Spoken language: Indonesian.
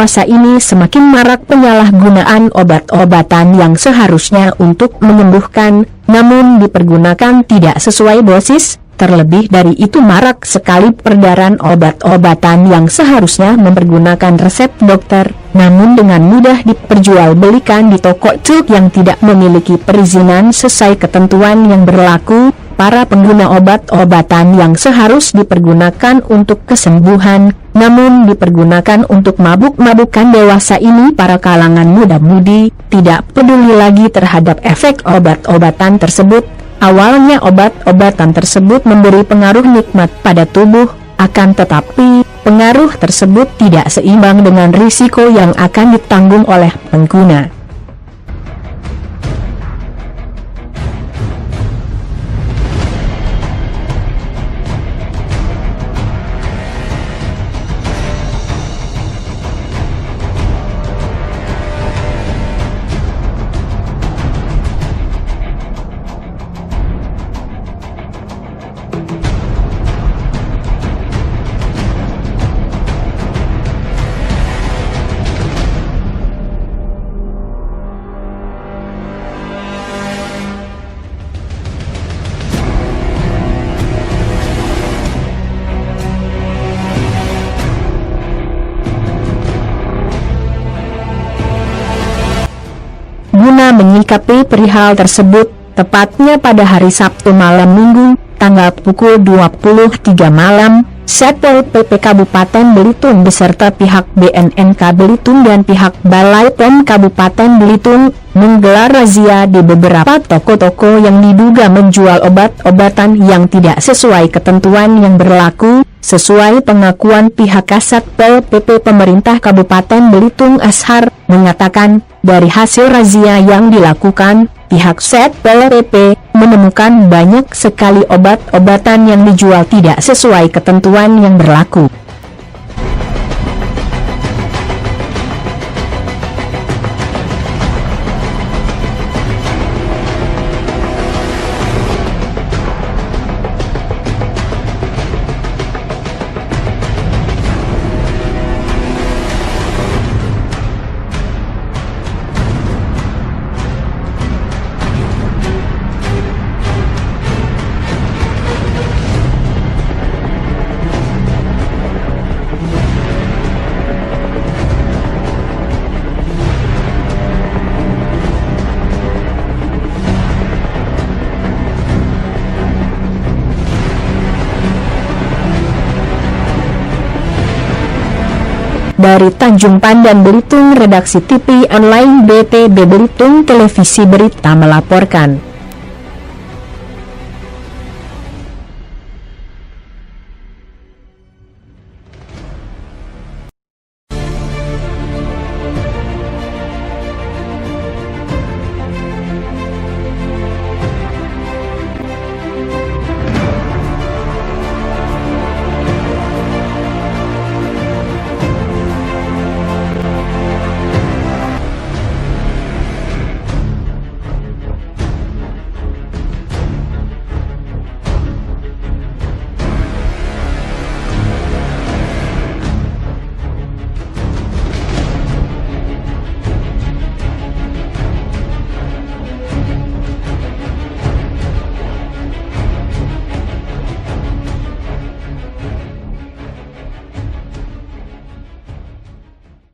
dewasa ini semakin marak penyalahgunaan obat-obatan yang seharusnya untuk menyembuhkan, namun dipergunakan tidak sesuai dosis. Terlebih dari itu marak sekali peredaran obat-obatan yang seharusnya mempergunakan resep dokter, namun dengan mudah diperjualbelikan di toko truk yang tidak memiliki perizinan sesuai ketentuan yang berlaku. Para pengguna obat-obatan yang seharus dipergunakan untuk kesembuhan, namun dipergunakan untuk mabuk-mabukan dewasa ini. Para kalangan muda-mudi tidak peduli lagi terhadap efek obat-obatan tersebut. Awalnya obat-obatan tersebut memberi pengaruh nikmat pada tubuh, akan tetapi pengaruh tersebut tidak seimbang dengan risiko yang akan ditanggung oleh pengguna. Guna menyikapi perihal tersebut, tepatnya pada hari Sabtu malam Minggu, tanggal pukul 23 malam, Satpol PP Kabupaten Belitung beserta pihak BNNK Belitung dan pihak Balai POM Kabupaten Belitung menggelar razia di beberapa toko-toko yang diduga menjual obat-obatan yang tidak sesuai ketentuan yang berlaku. Sesuai pengakuan pihak Satpol PP pemerintah Kabupaten Belitung Ashar, mengatakan, dari hasil razia yang dilakukan, pihak Satpol PP menemukan banyak sekali obat-obatan yang dijual tidak sesuai ketentuan yang berlaku. Dari Tanjung Pandan Belitung, Redaksi TV Online BTB Belitung Televisi Berita melaporkan.